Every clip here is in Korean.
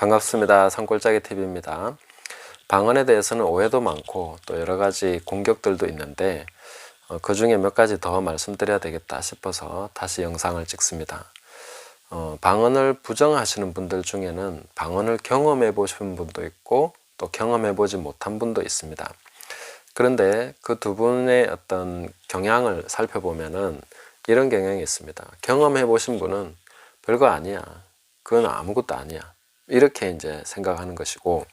반갑습니다. 산골짜기 TV입니다. 방언에 대해서는 오해도 많고 또 여러 가지 공격들도 있는데 그 중에 몇 가지 더 말씀드려야 되겠다 싶어서 다시 영상을 찍습니다. 방언을 부정하시는 분들 중에는 방언을 경험해 보신 분도 있고 또 경험해 보지 못한 분도 있습니다. 그런데 그 두 분의 어떤 경향을 살펴보면은 이런 경향이 있습니다. 경험해 보신 분은 별거 아니야. 그건 아무것도 아니야. 이렇게 이제 생각하는 것이고,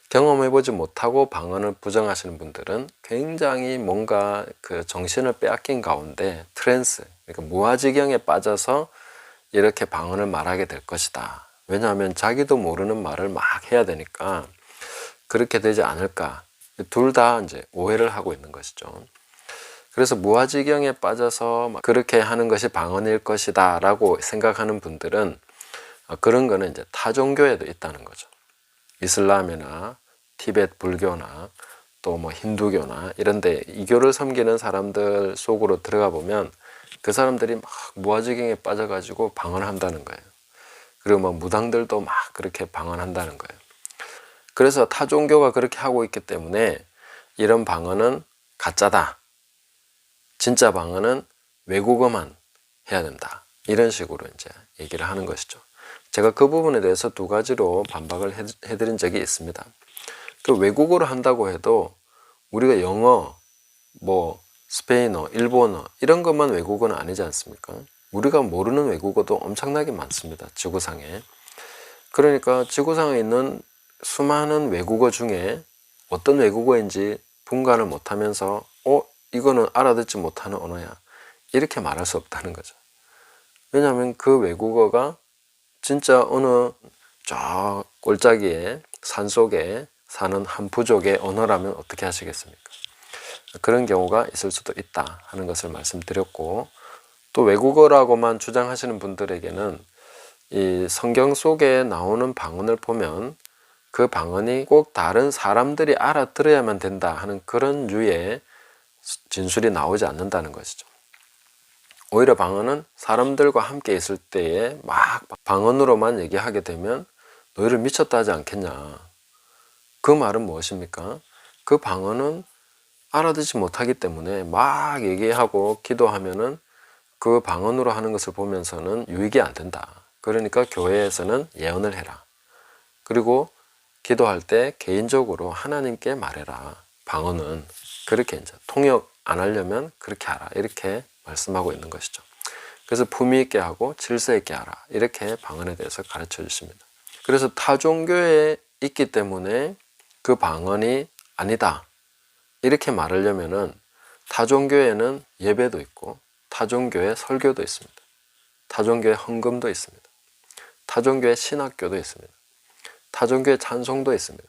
경험해보지 못하고 방언을 부정하시는 분들은 굉장히 뭔가 그 정신을 빼앗긴 가운데 트랜스, 그러니까 무아지경에 빠져서 이렇게 방언을 말하게 될 것이다. 왜냐하면 자기도 모르는 말을 막 해야 되니까 그렇게 되지 않을까. 둘 다 이제 오해를 하고 있는 것이죠. 그래서 무아지경에 빠져서 그렇게 하는 것이 방언일 것이다 라고 생각하는 분들은 그런 거는 이제 타 종교에도 있다는 거죠. 이슬람이나 티베트 불교나 또 뭐 힌두교나 이런데 이교를 섬기는 사람들 속으로 들어가 보면 그 사람들이 막 무아지경에 빠져가지고 방언한다는 거예요. 그리고 뭐 무당들도 막 그렇게 방언한다는 거예요. 그래서 타 종교가 그렇게 하고 있기 때문에 이런 방언은 가짜다. 진짜 방언은 외국어만 해야 된다. 이런 식으로 이제 얘기를 하는 것이죠. 제가 그 부분에 대해서 두 가지로 반박을 해드린 적이 있습니다. 그 외국어로 한다고 해도 우리가 영어, 뭐 스페인어, 일본어 이런 것만 외국어는 아니지 않습니까? 우리가 모르는 외국어도 엄청나게 많습니다. 지구상에. 그러니까 지구상에 있는 수많은 외국어 중에 어떤 외국어인지 분간을 못하면서 이거는 알아듣지 못하는 언어야. 이렇게 말할 수 없다는 거죠. 왜냐하면 그 외국어가 진짜 어느 저 골짜기에 산속에 사는 한 부족의 언어라면 어떻게 하시겠습니까? 그런 경우가 있을 수도 있다 하는 것을 말씀드렸고, 또 외국어라고만 주장하시는 분들에게는 이 성경 속에 나오는 방언을 보면 그 방언이 꼭 다른 사람들이 알아들어야만 된다 하는 그런 류의 진술이 나오지 않는다는 것이죠. 오히려 방언은 사람들과 함께 있을 때에 막 방언으로만 얘기하게 되면 너희를 미쳤다 하지 않겠냐. 그 말은 무엇입니까? 그 방언은 알아듣지 못하기 때문에 막 얘기하고 기도하면은 그 방언으로 하는 것을 보면서는 유익이 안 된다. 그러니까 교회에서는 예언을 해라. 그리고 기도할 때 개인적으로 하나님께 말해라. 방언은 그렇게 이제 통역 안 하려면 그렇게 하라. 이렇게 말씀하고 있는 것이죠. 그래서 품위 있게 하고 질서 있게 하라. 이렇게 방언에 대해서 가르쳐 주십니다. 그래서 타종교에 있기 때문에 그 방언이 아니다. 이렇게 말하려면은 타종교에는 예배도 있고 타종교에 설교도 있습니다. 타종교에 헌금도 있습니다. 타종교에 신학교도 있습니다. 타종교에 찬송도 있습니다.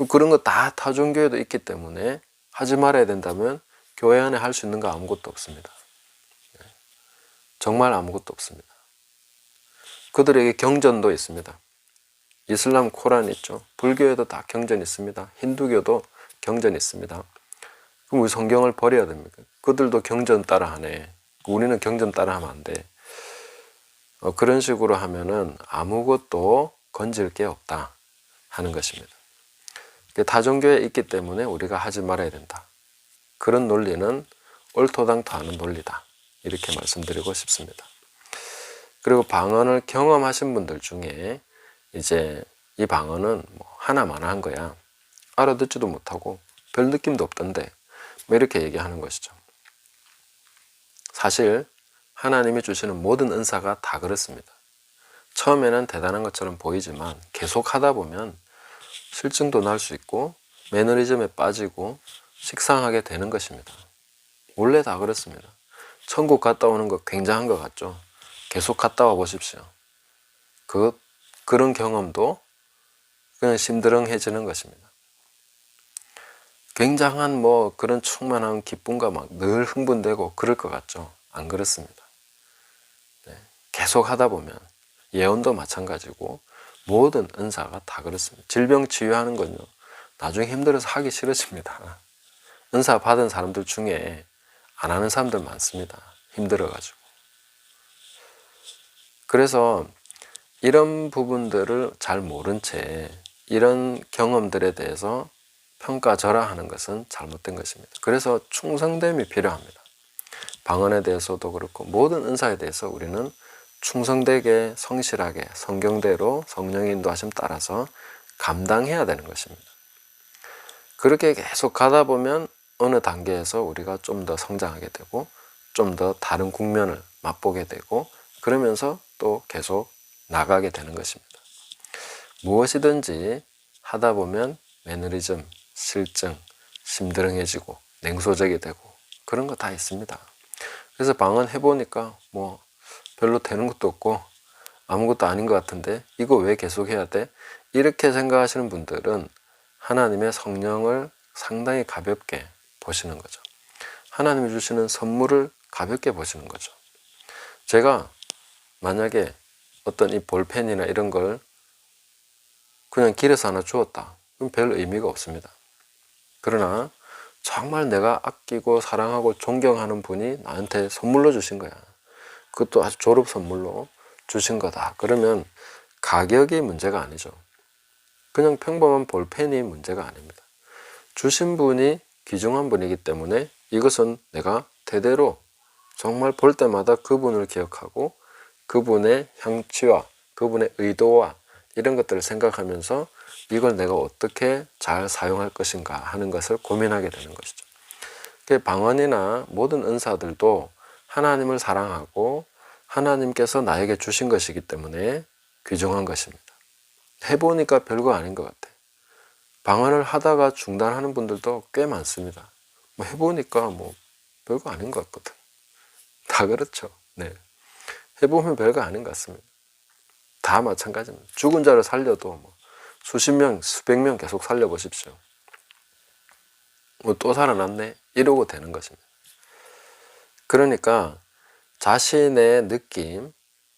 그런 거 다 타종교에도 있기 때문에 하지 말아야 된다면 교회 안에 할 수 있는 거 아무것도 없습니다. 정말 아무것도 없습니다. 그들에게 경전도 있습니다. 이슬람 코란 있죠. 불교에도 다 경전 있습니다. 힌두교도 경전 있습니다. 그럼 우리 성경을 버려야 됩니까? 그들도 경전 따라하네. 우리는 경전 따라하면 안 돼. 그런 식으로 하면은 아무것도 건질 게 없다 하는 것입니다. 다종교에 있기 때문에 우리가 하지 말아야 된다. 그런 논리는 옳토당토하는 논리다. 이렇게 말씀드리고 싶습니다. 그리고 방언을 경험하신 분들 중에 이제 이 방언은 뭐 하나만 한 거야. 알아듣지도 못하고 별 느낌도 없던데 뭐 이렇게 얘기하는 것이죠. 사실 하나님이 주시는 모든 은사가 다 그렇습니다. 처음에는 대단한 것처럼 보이지만 계속 하다 보면 실증도 날 수 있고 매너리즘에 빠지고 식상하게 되는 것입니다. 원래 다 그렇습니다. 천국 갔다 오는 거 굉장한 것 같죠? 계속 갔다 와 보십시오. 그런 경험도 그냥 심드렁해지는 것입니다. 굉장한 뭐 그런 충만한 기쁨과 막 늘 흥분되고 그럴 것 같죠? 안 그렇습니다. 네. 계속 하다 보면 예언도 마찬가지고 모든 은사가 다 그렇습니다. 질병 치유하는 건요, 나중에 힘들어서 하기 싫어집니다. 은사 받은 사람들 중에 안 하는 사람들 많습니다. 힘들어가지고. 그래서 이런 부분들을 잘 모른 채 이런 경험들에 대해서 평가절하하는 것은 잘못된 것입니다. 그래서 충성됨이 필요합니다. 방언에 대해서도 그렇고 모든 은사에 대해서 우리는 충성되게 성실하게 성경대로 성령의 인도하심 따라서 감당해야 되는 것입니다. 그렇게 계속 가다 보면 어느 단계에서 우리가 좀 더 성장하게 되고 좀 더 다른 국면을 맛보게 되고 그러면서 또 계속 나가게 되는 것입니다. 무엇이든지 하다 보면 매너리즘, 실증, 심드렁해지고 냉소적이 되고 그런 거 다 있습니다. 그래서 방언 해보니까 뭐 별로 되는 것도 없고 아무것도 아닌 것 같은데 이거 왜 계속 해야 돼? 이렇게 생각하시는 분들은 하나님의 성령을 상당히 가볍게 보시는 거죠. 하나님이 주시는 선물을 가볍게 보시는 거죠. 제가 만약에 어떤 이 볼펜이나 이런 걸 그냥 길에서 하나 주었다. 그럼 별 의미가 없습니다. 그러나 정말 내가 아끼고 사랑하고 존경하는 분이 나한테 선물로 주신 거야. 그것도 아주 졸업 선물로 주신 거다. 그러면 가격이 문제가 아니죠. 그냥 평범한 볼펜이 문제가 아닙니다. 주신 분이 귀중한 분이기 때문에 이것은 내가 대대로 정말 볼 때마다 그분을 기억하고 그분의 향취와 그분의 의도와 이런 것들을 생각하면서 이걸 내가 어떻게 잘 사용할 것인가 하는 것을 고민하게 되는 것이죠. 방언이나 모든 은사들도 하나님을 사랑하고 하나님께서 나에게 주신 것이기 때문에 귀중한 것입니다. 해보니까 별거 아닌 것 같아. 방언을 하다가 중단하는 분들도 꽤 많습니다. 뭐 해보니까 뭐 별거 아닌 것 같거든. 다 그렇죠. 네. 해보면 별거 아닌 것 같습니다. 다 마찬가지입니다. 죽은 자를 살려도 뭐 수십 명, 수백 명 계속 살려보십시오. 뭐 또 살아났네? 이러고 되는 것입니다. 그러니까 자신의 느낌,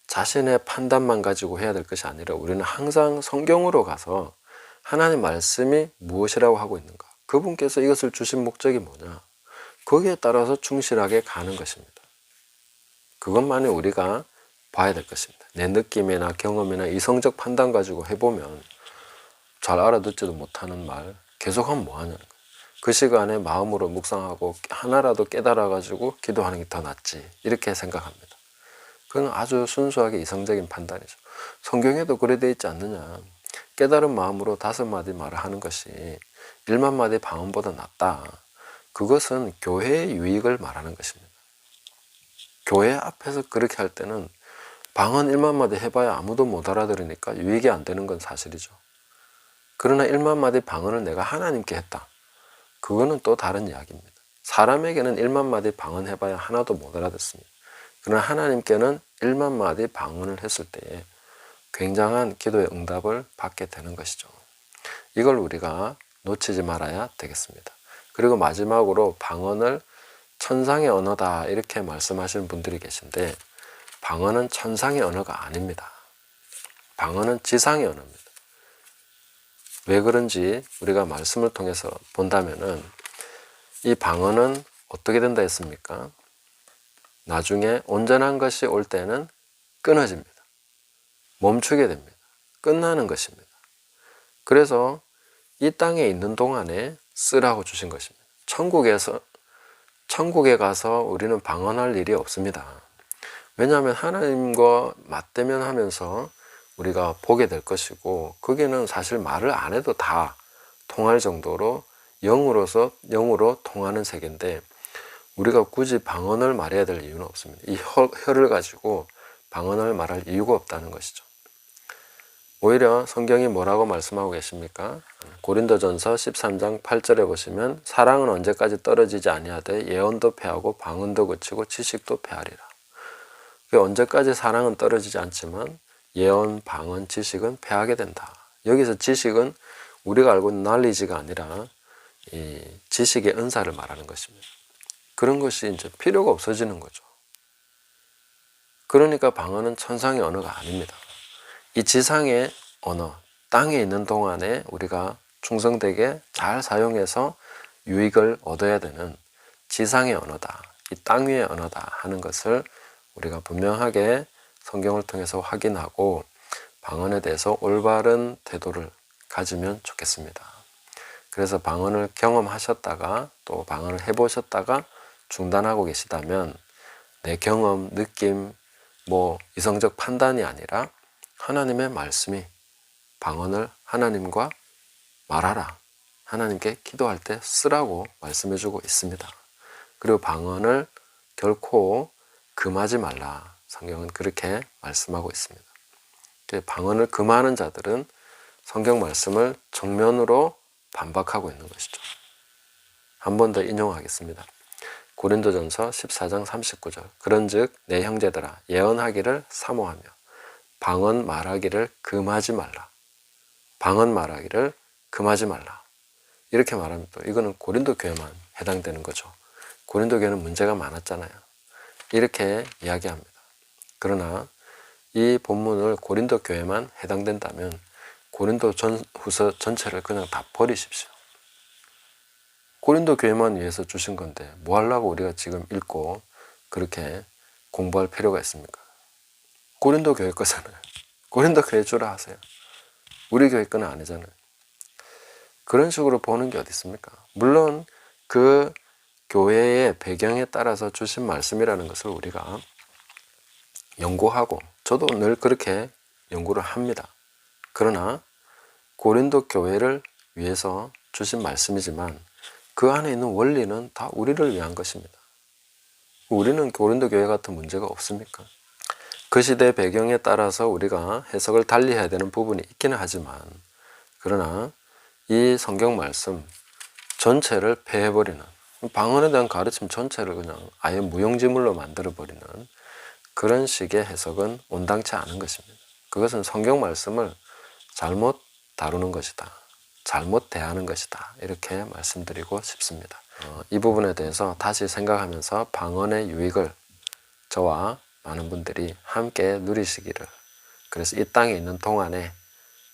자신의 판단만 가지고 해야 될 것이 아니라 우리는 항상 성경으로 가서 하나님 말씀이 무엇이라고 하고 있는가? 그분께서 이것을 주신 목적이 뭐냐? 거기에 따라서 충실하게 가는 것입니다. 그것만이 우리가 봐야 될 것입니다. 내 느낌이나 경험이나 이성적 판단 가지고 해보면 잘 알아듣지도 못하는 말 계속하면 뭐하냐는 거예요. 그 시간에 마음으로 묵상하고 하나라도 깨달아가지고 기도하는 게 더 낫지 이렇게 생각합니다. 그건 아주 순수하게 이성적인 판단이죠. 성경에도 그래 되어 있지 않느냐. 깨달은 마음으로 5마디 말을 하는 것이 1만 마디 방언보다 낫다. 그것은 교회의 유익을 말하는 것입니다. 교회 앞에서 그렇게 할 때는 방언 1만 마디 해봐야 아무도 못 알아들으니까 유익이 안 되는 건 사실이죠. 그러나 1만 마디 방언을 내가 하나님께 했다. 그거는 또 다른 이야기입니다. 사람에게는 1만 마디 방언 해봐야 하나도 못 알아듣습니다. 그러나 하나님께는 1만 마디 방언을 했을 때에 굉장한 기도의 응답을 받게 되는 것이죠. 이걸 우리가 놓치지 말아야 되겠습니다. 그리고 마지막으로 방언을 천상의 언어다 이렇게 말씀하시는 분들이 계신데 방언은 천상의 언어가 아닙니다. 방언은 지상의 언어입니다. 왜 그런지 우리가 말씀을 통해서 본다면은 이 방언은 어떻게 된다 했습니까? 나중에 온전한 것이 올 때는 끊어집니다. 멈추게 됩니다. 끝나는 것입니다. 그래서 이 땅에 있는 동안에 쓰라고 주신 것입니다. 천국에 가서 우리는 방언할 일이 없습니다. 왜냐하면 하나님과 맞대면 하면서 우리가 보게 될 것이고 거기는 사실 말을 안 해도 다 통할 정도로 영으로 통하는 세계인데 우리가 굳이 방언을 말해야 될 이유는 없습니다. 이 혀를 가지고 방언을 말할 이유가 없다는 것이죠. 오히려 성경이 뭐라고 말씀하고 계십니까? 고린도전서 13장 8절에 보시면 사랑은 언제까지 떨어지지 아니하되 예언도 패하고 방언도 그치고 지식도 패하리라. 언제까지 사랑은 떨어지지 않지만 예언, 방언, 지식은 패하게 된다. 여기서 지식은 우리가 알고 있는 knowledge가 아니라 이 지식의 은사를 말하는 것입니다. 그런 것이 이제 필요가 없어지는 거죠. 그러니까 방언은 천상의 언어가 아닙니다. 이 지상의 언어, 땅에 있는 동안에 우리가 충성되게 잘 사용해서 유익을 얻어야 되는 지상의 언어다. 이 땅 위의 언어다 하는 것을 우리가 분명하게 성경을 통해서 확인하고 방언에 대해서 올바른 태도를 가지면 좋겠습니다. 그래서 방언을 경험하셨다가 또 방언을 해보셨다가 중단하고 계시다면 내 경험, 느낌, 이성적 판단이 아니라 하나님의 말씀이 방언을 하나님과 말하라, 하나님께 기도할 때 쓰라고 말씀해주고 있습니다. 그리고 방언을 결코 금하지 말라, 성경은 그렇게 말씀하고 있습니다. 방언을 금하는 자들은 성경 말씀을 정면으로 반박하고 있는 것이죠. 한 번 더 인용하겠습니다. 고린도전서 14장 39절 그런즉 내 형제들아 예언하기를 사모하며 방언 말하기를 금하지 말라. 방언 말하기를 금하지 말라. 이렇게 말하면 또 이거는 고린도 교회만 해당되는 거죠. 고린도 교회는 문제가 많았잖아요. 이렇게 이야기합니다. 그러나 이 본문을 고린도 교회만 해당된다면 고린도 후서 전체를 그냥 다 버리십시오. 고린도 교회만 위해서 주신 건데 뭐 하려고 우리가 지금 읽고 그렇게 공부할 필요가 있습니까? 고린도 교회 거잖아요. 고린도 교회 주라 하세요. 우리 교회 거는 아니잖아요. 그런 식으로 보는 게 어디 있습니까? 물론 그 교회의 배경에 따라서 주신 말씀이라는 것을 우리가 연구하고 저도 늘 그렇게 연구를 합니다. 그러나 고린도 교회를 위해서 주신 말씀이지만 그 안에 있는 원리는 다 우리를 위한 것입니다. 우리는 고린도 교회 같은 문제가 없습니까? 그 시대 배경에 따라서 우리가 해석을 달리해야 되는 부분이 있기는 하지만 그러나 이 성경 말씀 전체를 폐해버리는 방언에 대한 가르침 전체를 그냥 아예 무용지물로 만들어버리는 그런 식의 해석은 온당치 않은 것입니다. 그것은 성경 말씀을 잘못 다루는 것이다. 잘못 대하는 것이다. 이렇게 말씀드리고 싶습니다. 이 부분에 대해서 다시 생각하면서 방언의 유익을 저와 많은 분들이 함께 누리시기를, 그래서 이 땅에 있는 동안에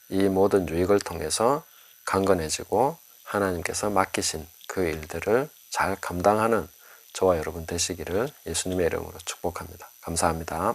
이 모든 유익을 통해서 강건해지고 하나님께서 맡기신 그 일들을 잘 감당하는 저와 여러분 되시기를 예수님의 이름으로 축복합니다. 감사합니다.